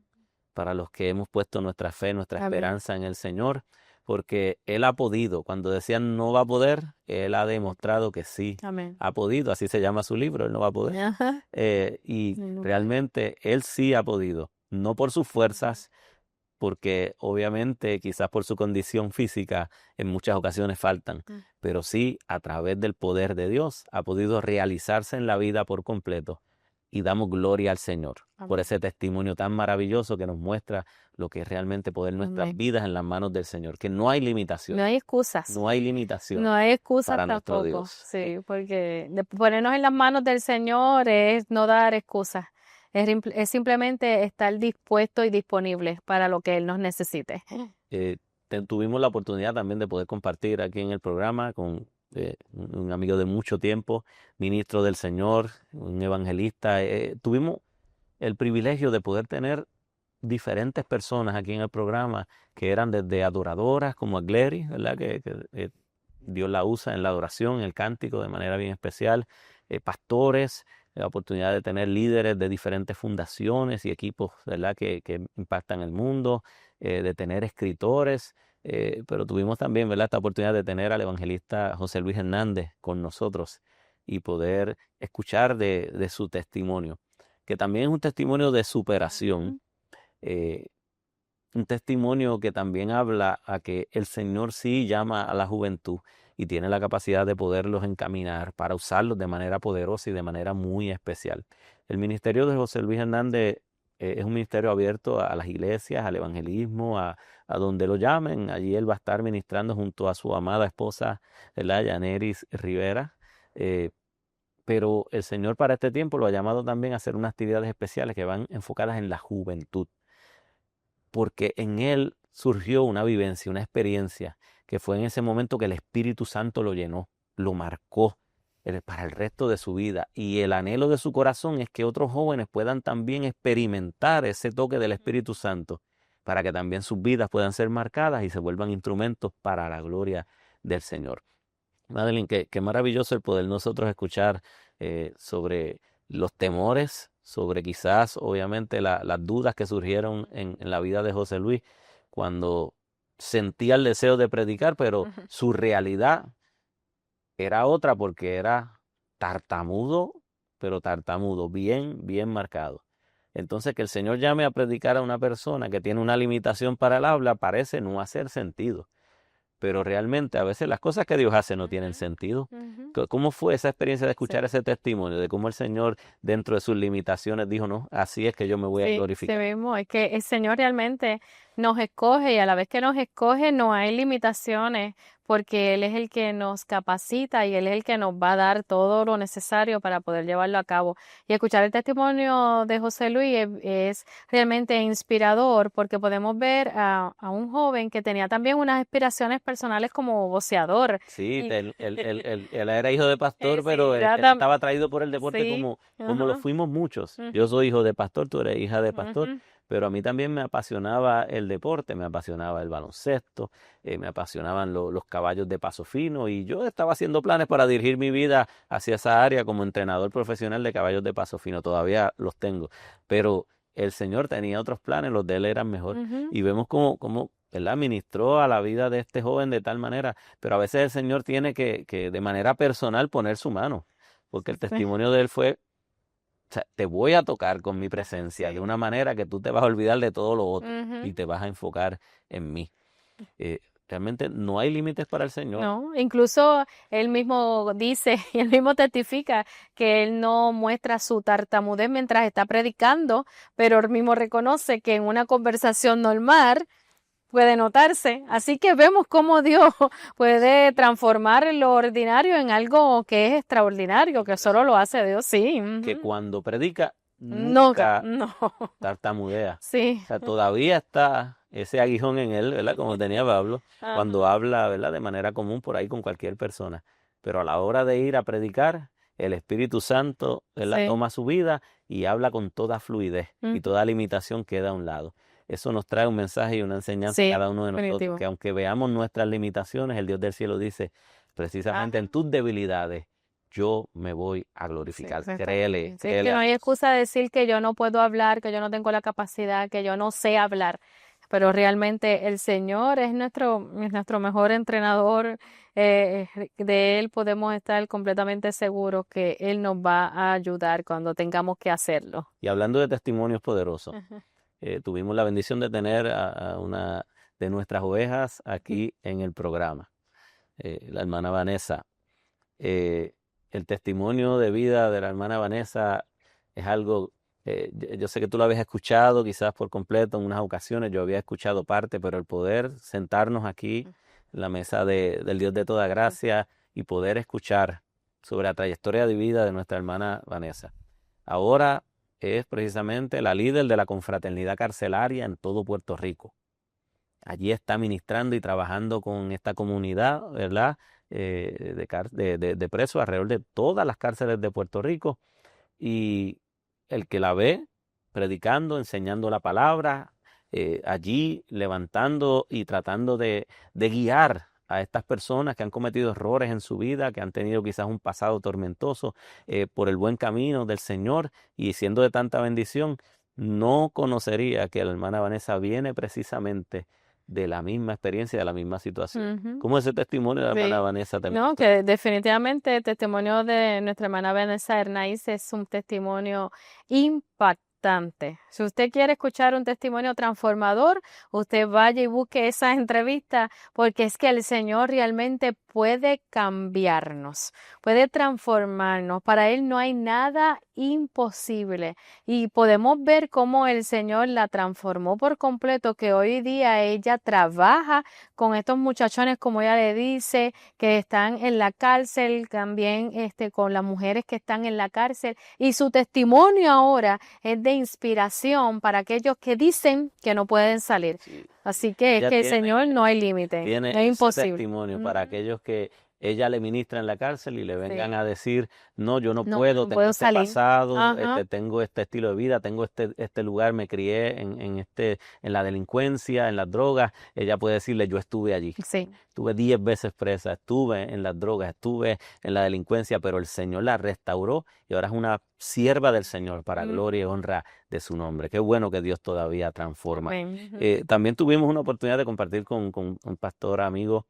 para los que hemos puesto nuestra fe, nuestra esperanza en el Señor, porque Él ha podido. Cuando decían no va a poder, Él ha demostrado que sí ha podido. Así se llama su libro, Él no va a poder. Y realmente Él sí ha podido. No por sus fuerzas, porque obviamente quizás por su condición física en muchas ocasiones faltan, pero sí a través del poder de Dios ha podido realizarse en la vida por completo y damos gloria al Señor por ese testimonio tan maravilloso que nos muestra lo que es realmente poner nuestras vidas en las manos del Señor, que no hay limitación. No hay excusas. No hay limitación. No hay excusas para tampoco. Nuestro Dios. Sí, porque ponernos en las manos del Señor es no dar excusas. Es simplemente estar dispuesto y disponible para lo que Él nos necesite. Tuvimos la oportunidad también de poder compartir aquí en el programa con un amigo de mucho tiempo, ministro del Señor, un evangelista. Tuvimos el privilegio de poder tener diferentes personas aquí en el programa que eran desde adoradoras como Agleri, ¿verdad? Que Dios la usa en la adoración, en el cántico de manera bien especial, pastores, la oportunidad de tener líderes de diferentes fundaciones y equipos, ¿verdad? Que impactan el mundo, de tener escritores, pero tuvimos también, ¿verdad?, esta oportunidad de tener al evangelista José Luis Hernández con nosotros y poder escuchar de su testimonio, que también es un testimonio de superación, un testimonio que también habla a que el Señor sí llama a la juventud y tiene la capacidad de poderlos encaminar para usarlos de manera poderosa y de manera muy especial. El ministerio de José Luis Hernández es un ministerio abierto a las iglesias, al evangelismo, a donde lo llamen. Allí él va a estar ministrando junto a su amada esposa, ¿verdad?, Yaneris Rivera. Pero el Señor para este tiempo lo ha llamado también a hacer unas actividades especiales que van enfocadas en la juventud, porque en él surgió una vivencia, una experiencia, que fue en ese momento que el Espíritu Santo lo llenó, lo marcó para el resto de su vida. Y el anhelo de su corazón es que otros jóvenes puedan también experimentar ese toque del Espíritu Santo, para que también sus vidas puedan ser marcadas y se vuelvan instrumentos para la gloria del Señor. Madeline, qué maravilloso el poder nosotros escuchar sobre los temores, sobre quizás, obviamente, las dudas que surgieron en la vida de José Luis cuando sentía el deseo de predicar, pero su realidad era otra, porque era tartamudo, pero tartamudo, bien marcado. Entonces, que el Señor llame a predicar a una persona que tiene una limitación para el habla parece no hacer sentido. Pero realmente a veces las cosas que Dios hace no tienen sentido. ¿Cómo fue esa experiencia de escuchar ese testimonio de cómo el Señor, dentro de sus limitaciones, dijo, no, así es que yo me voy a glorificar? Sí mismo, es que el Señor realmente nos escoge, y a la vez que nos escoge no hay limitaciones, porque Él es el que nos capacita y Él es el que nos va a dar todo lo necesario para poder llevarlo a cabo. Y escuchar el testimonio de José Luis es realmente inspirador, porque podemos ver a un joven que tenía también unas aspiraciones personales como boxeador. Sí, él era hijo de pastor, pero él estaba atraído por el deporte como lo fuimos muchos. Yo soy hijo de pastor, tú eres hija de pastor. Pero a mí también me apasionaba el deporte, me apasionaba el baloncesto, me apasionaban los caballos de paso fino, y yo estaba haciendo planes para dirigir mi vida hacia esa área como entrenador profesional de caballos de paso fino. Todavía los tengo, pero el Señor tenía otros planes, los de él eran mejor. Y vemos cómo ¿verdad?, ministró a la vida de este joven de tal manera, pero a veces el Señor tiene que de manera personal poner su mano, porque el testimonio de él fue: o sea, te voy a tocar con mi presencia de una manera que tú te vas a olvidar de todo lo otro y te vas a enfocar en mí. Realmente no hay límites para el Señor. No, incluso Él mismo dice y Él mismo testifica que Él no muestra su tartamudez mientras está predicando, pero Él mismo reconoce que en una conversación normal puede notarse. Así que vemos cómo Dios puede transformar lo ordinario en algo que es extraordinario, que solo lo hace Dios, sí. Que cuando predica nunca tartamudea. Sí. O sea, todavía está ese aguijón en él, ¿verdad?, como tenía Pablo, cuando habla, ¿verdad?, de manera común por ahí con cualquier persona. Pero a la hora de ir a predicar, el Espíritu Santo, ¿verdad?, toma su vida y habla con toda fluidez, y toda limitación queda a un lado. Eso nos trae un mensaje y una enseñanza a cada uno de nosotros, que aunque veamos nuestras limitaciones, el Dios del cielo dice, precisamente en tus debilidades, yo me voy a glorificar. Créele. Que no hay excusa de decir que yo no puedo hablar, que yo no tengo la capacidad, que yo no sé hablar. Pero realmente el Señor es nuestro mejor entrenador. De Él podemos estar completamente seguros que Él nos va a ayudar cuando tengamos que hacerlo. Y hablando de testimonios poderosos, tuvimos la bendición de tener a una de nuestras ovejas aquí en el programa, la hermana Vanessa. El testimonio de vida de la hermana Vanessa es algo, yo sé que tú lo habías escuchado quizás por completo en unas ocasiones, yo había escuchado parte, pero el poder sentarnos aquí en la mesa del Dios de toda gracia y poder escuchar sobre la trayectoria de vida de nuestra hermana Vanessa. Ahora es precisamente la líder de la confraternidad carcelaria en todo Puerto Rico. Allí está ministrando y trabajando con esta comunidad, ¿verdad?, de presos alrededor de todas las cárceles de Puerto Rico. Y el que la ve predicando, enseñando la palabra, allí levantando y tratando de guiar a estas personas que han cometido errores en su vida, que han tenido quizás un pasado tormentoso, por el buen camino del Señor, y siendo de tanta bendición, no conocería que la hermana Vanessa viene precisamente de la misma experiencia, de la misma situación. ¿Cómo es ese testimonio de la hermana Vanessa también? No, que definitivamente el testimonio de nuestra hermana Vanessa Hernández es un testimonio impactante importante. Si usted quiere escuchar un testimonio transformador, usted vaya y busque esa entrevista, porque es que el Señor realmente puede cambiarnos, puede transformarnos. Para Él no hay nada imposible. Y podemos ver cómo el Señor la transformó por completo, que hoy día ella trabaja con estos muchachones, como ella le dice, que están en la cárcel, también con las mujeres que están en la cárcel. Y su testimonio ahora es de inspiración para aquellos que dicen que no pueden salir. Sí. Así que es Ella que el tiene, Señor no hay límite, tiene no es ese imposible. testimonio para aquellos que ella le ministra en la cárcel y le vengan Sí. a decir, no, yo no No, puedo, no tengo puedo este salir. pasado, Ajá. tengo este estilo de vida, tengo este lugar, me crié en la delincuencia, en las drogas. Ella puede decirle, yo estuve allí. Sí. Estuve 10 veces presa, estuve en las drogas, estuve en la delincuencia, pero el Señor la restauró y ahora es una sierva del Señor para gloria y honra de su nombre. Qué bueno que Dios todavía transforma. Amén. También tuvimos una oportunidad de compartir con un pastor amigo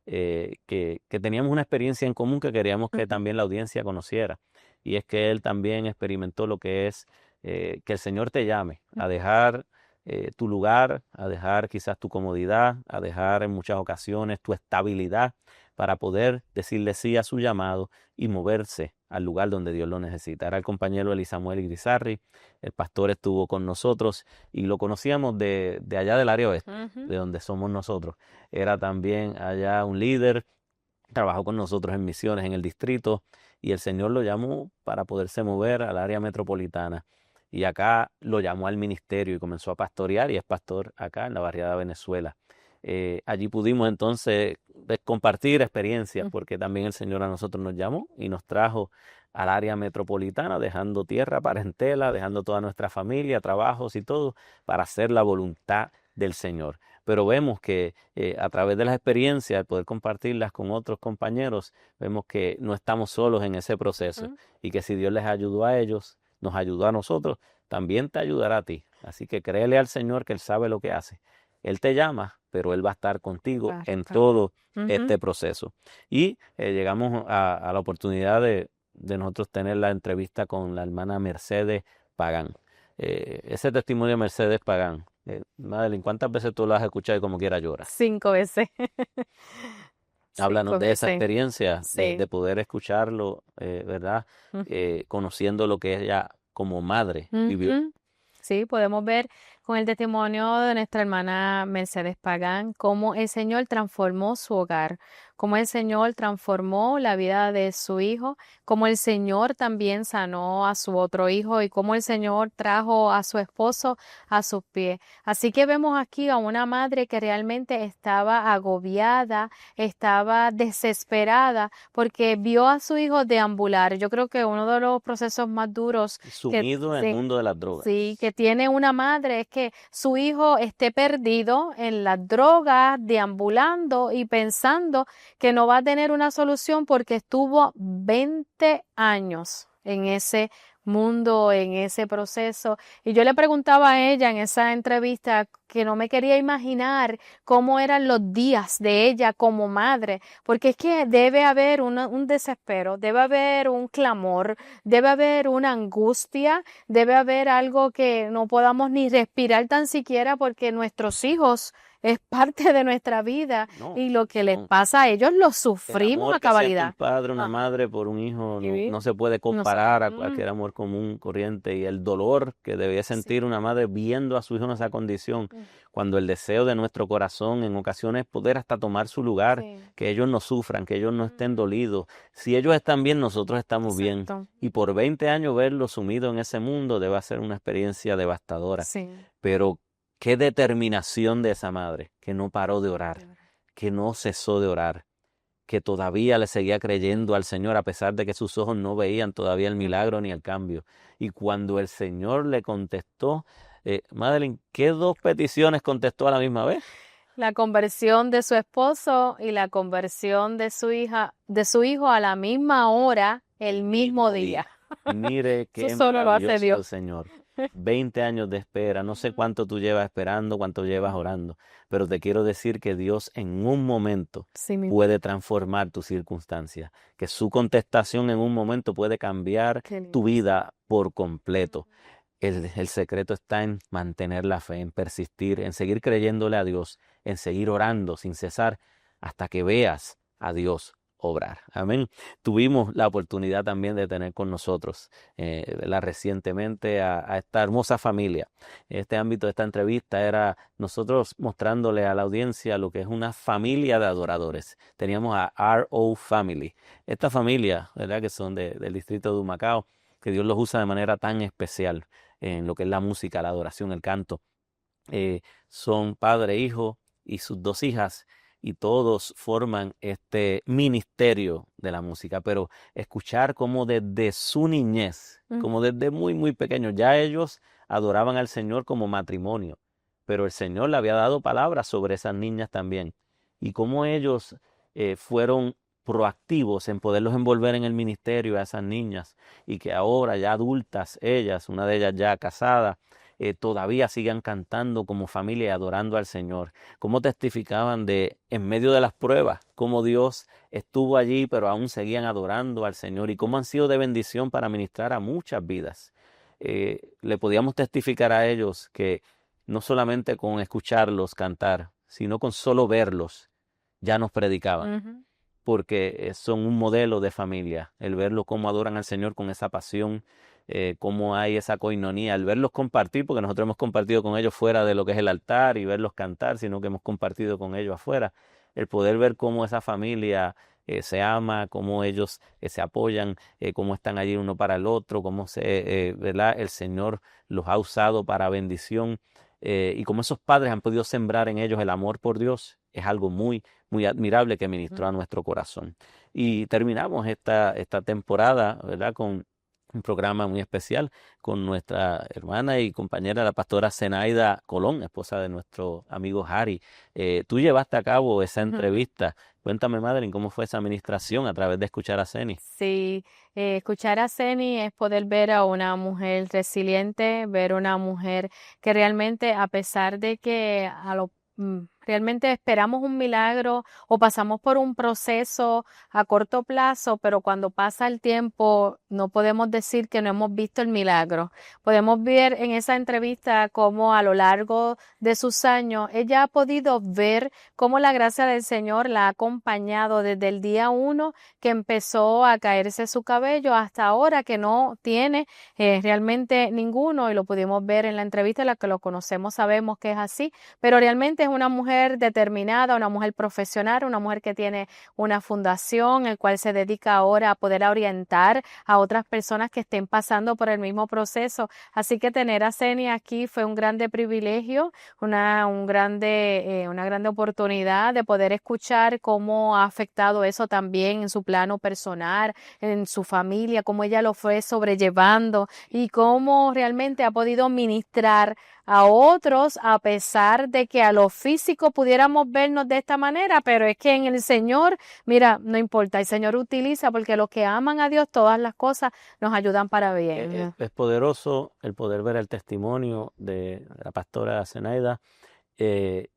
que teníamos una experiencia en común que queríamos que también la audiencia conociera. Y es que él también experimentó lo que es que el Señor te llame a dejar tu lugar, a dejar quizás tu comodidad, a dejar en muchas ocasiones tu estabilidad para poder decirle sí a su llamado y moverse al lugar donde Dios lo necesita. Era el compañero Eli Samuel Irizarry. El pastor estuvo con nosotros y lo conocíamos de allá del área oeste, de donde somos nosotros. Era también allá un líder, trabajó con nosotros en misiones en el distrito y el Señor lo llamó para poderse mover al área metropolitana. Y acá lo llamó al ministerio y comenzó a pastorear y es pastor acá en la barriada de Venezuela. Allí pudimos entonces compartir experiencias porque también el Señor a nosotros nos llamó y nos trajo al área metropolitana, dejando tierra, parentela, dejando toda nuestra familia, trabajos y todo para hacer la voluntad del Señor. Pero vemos que a través de las experiencias, al poder compartirlas con otros compañeros, vemos que no estamos solos en ese proceso y que si Dios les ayudó a ellos, nos ayudó a nosotros, también te ayudará a ti. Así que créele al Señor que Él sabe lo que hace. Él te llama, pero Él va a estar contigo en todo este proceso. Y llegamos a la oportunidad de nosotros tener la entrevista con la hermana Mercedes Pagán. Ese testimonio de Mercedes Pagán, Madeline, ¿cuántas veces tú lo has escuchado y como quiera lloras? 5 veces. Háblanos 5 de esa veces. experiencia, Sí. de poder escucharlo, ¿verdad? Conociendo lo que ella como madre vivió. Sí, podemos ver con el testimonio de nuestra hermana Mercedes Pagán cómo el Señor transformó su hogar, cómo el Señor transformó la vida de su hijo, cómo el Señor también sanó a su otro hijo y cómo el Señor trajo a su esposo a sus pies. Así que vemos aquí a una madre que realmente estaba agobiada, estaba desesperada porque vio a su hijo deambular. Yo creo que uno de los procesos más duros Sumido en el mundo de las drogas. Sí, que tiene una madre es que su hijo esté perdido en las drogas, deambulando y pensando que no va a tener una solución porque estuvo 20 años en ese mundo, en ese proceso. Y yo le preguntaba a ella en esa entrevista que no me quería imaginar cómo eran los días de ella como madre, porque es que debe haber un desespero, debe haber un clamor, debe haber una angustia, debe haber algo que no podamos ni respirar tan siquiera porque nuestros hijos es parte de nuestra vida y lo que les pasa a ellos lo sufrimos a cabalidad. Un padre, una madre por un hijo no se puede comparar a cualquier amor común, corriente, y el dolor que debía sentir una madre viendo a su hijo en esa condición, cuando el deseo de nuestro corazón en ocasiones es poder hasta tomar su lugar, que ellos no sufran, que ellos no estén dolidos. Si ellos están bien, nosotros estamos bien. Y por 20 años verlo sumido en ese mundo debe ser una experiencia devastadora. Pero qué determinación de esa madre, que no paró de orar, que no cesó de orar, que todavía le seguía creyendo al Señor a pesar de que sus ojos no veían todavía el milagro ni el cambio. Y cuando el Señor le contestó, Madeline, ¿qué 2 peticiones contestó a la misma vez? La conversión de su esposo y la conversión de su hijo a la misma hora, el mismo día. Mire qué Eso solo lo hace maravilloso Dios. el Señor. 20 años de espera, no sé cuánto tú llevas esperando, cuánto llevas orando, pero te quiero decir que Dios en un momento puede transformar tu circunstancia, que su contestación en un momento puede cambiar tu vida por completo. el secreto está en mantener la fe, en persistir, en seguir creyéndole a Dios, en seguir orando sin cesar hasta que veas a Dios obrar. Amén. Tuvimos la oportunidad también de tener con nosotros recientemente a esta hermosa familia. Este ámbito de esta entrevista era nosotros mostrándole a la audiencia lo que es una familia de adoradores. Teníamos a R.O. Family. Esta familia, ¿verdad?, que son del distrito de Humacao, que Dios los usa de manera tan especial en lo que es la música, la adoración, el canto. Son padre, hijo y sus 2 hijas, y todos forman este ministerio de la música, pero escuchar cómo desde su niñez, como desde muy, muy pequeños, ya ellos adoraban al Señor como matrimonio, pero el Señor le había dado palabras sobre esas niñas también, y cómo ellos fueron proactivos en poderlos envolver en el ministerio a esas niñas, y que ahora ya adultas ellas, una de ellas ya casada, todavía sigan cantando como familia y adorando al Señor. Cómo testificaban en medio de las pruebas, cómo Dios estuvo allí, pero aún seguían adorando al Señor, y cómo han sido de bendición para ministrar a muchas vidas. Le podíamos testificar a ellos que no solamente con escucharlos cantar, sino con solo verlos, ya nos predicaban. Porque son un modelo de familia, el verlos cómo adoran al Señor con esa pasión, cómo hay esa coinonía, el verlos compartir, porque nosotros hemos compartido con ellos fuera de lo que es el altar y verlos cantar, sino que hemos compartido con ellos afuera, el poder ver cómo esa familia se ama, cómo ellos se apoyan, cómo están allí uno para el otro, cómo ¿verdad?, el Señor los ha usado para bendición, y cómo esos padres han podido sembrar en ellos el amor por Dios. Es algo muy, muy admirable que ministró a nuestro corazón. Y terminamos esta temporada, ¿verdad?, con un programa muy especial con nuestra hermana y compañera, la pastora Zenaida Colón, esposa de nuestro amigo Harry. Tú llevaste a cabo esa entrevista. Cuéntame, Madeline, ¿cómo fue esa administración a través de escuchar a Zeni? Sí, escuchar a Zeni es poder ver a una mujer resiliente, ver una mujer que realmente, a pesar de que realmente esperamos un milagro o pasamos por un proceso a corto plazo, pero cuando pasa el tiempo no podemos decir que no hemos visto el milagro. Podemos ver en esa entrevista cómo a lo largo de sus años ella ha podido ver cómo la gracia del Señor la ha acompañado desde el día 1 que empezó a caerse su cabello hasta ahora que no tiene realmente ninguno, y lo pudimos ver en la entrevista. La que lo conocemos sabemos que es así, pero realmente es una mujer determinada, una mujer profesional, una mujer que tiene una fundación, el cual se dedica ahora a poder orientar a otras personas que estén pasando por el mismo proceso. Así que tener a Zeni aquí fue un grande privilegio, una grande oportunidad de poder escuchar cómo ha afectado eso también en su plano personal, en su familia, cómo ella lo fue sobrellevando y cómo realmente ha podido ministrar a otros, a pesar de que a lo físico pudiéramos vernos de esta manera, pero es que en el Señor, mira, no importa, el Señor utiliza, porque los que aman a Dios, todas las cosas nos ayudan para bien. Es poderoso el poder ver el testimonio de la pastora Zenaida.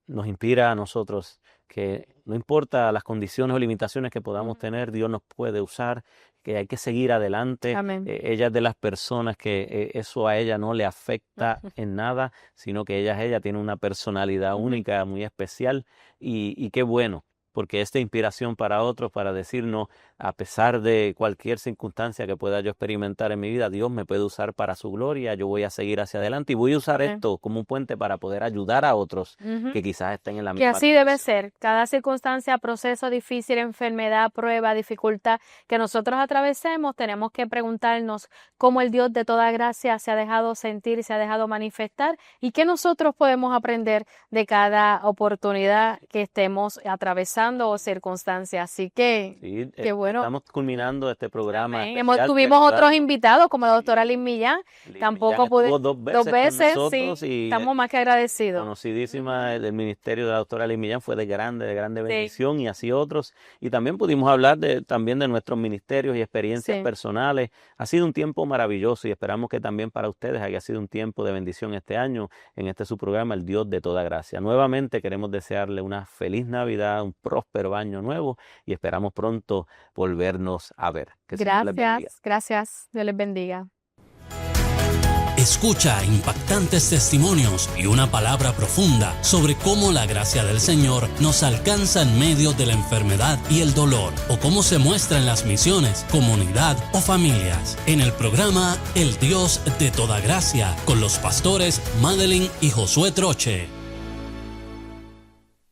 Nos inspira a nosotros que no importa las condiciones o limitaciones que podamos tener, Dios nos puede usar, que hay que seguir adelante. Ella es de las personas que eso a ella no le afecta en nada, sino que ella tiene una personalidad única, muy especial, y qué bueno, porque es de inspiración para otros, para decirnos, a pesar de cualquier circunstancia que pueda yo experimentar en mi vida, Dios me puede usar para su gloria, yo voy a seguir hacia adelante y voy a usar esto como un puente para poder ayudar a otros que quizás estén en la misma Que así debe ser. Cada circunstancia, proceso difícil, enfermedad, prueba, dificultad que nosotros atravesemos, tenemos que preguntarnos cómo el Dios de toda gracia se ha dejado sentir y se ha dejado manifestar, y qué nosotros podemos aprender de cada oportunidad que estemos atravesando o circunstancia. Así que, sí, qué bueno. Estamos culminando este programa. Tuvimos otros invitados como la doctora Liz Millán. Tampoco pude dos veces sí, estamos más que agradecidos. Conocidísima del ministerio de la doctora Liz Millán, fue de grande bendición, y así otros. Y también pudimos hablar también de nuestros ministerios y experiencias personales. Ha sido un tiempo maravilloso y esperamos que también para ustedes haya sido un tiempo de bendición este año en este su programa, El Dios de Toda Gracia. Nuevamente queremos desearle una feliz Navidad, un próspero año nuevo, y esperamos pronto volvernos a ver. Gracias. Dios les bendiga. Escucha impactantes testimonios y una palabra profunda sobre cómo la gracia del Señor nos alcanza en medio de la enfermedad y el dolor, o cómo se muestra en las misiones, comunidad o familias. En el programa El Dios de Toda Gracia, con los pastores Madeline y Josué Troche.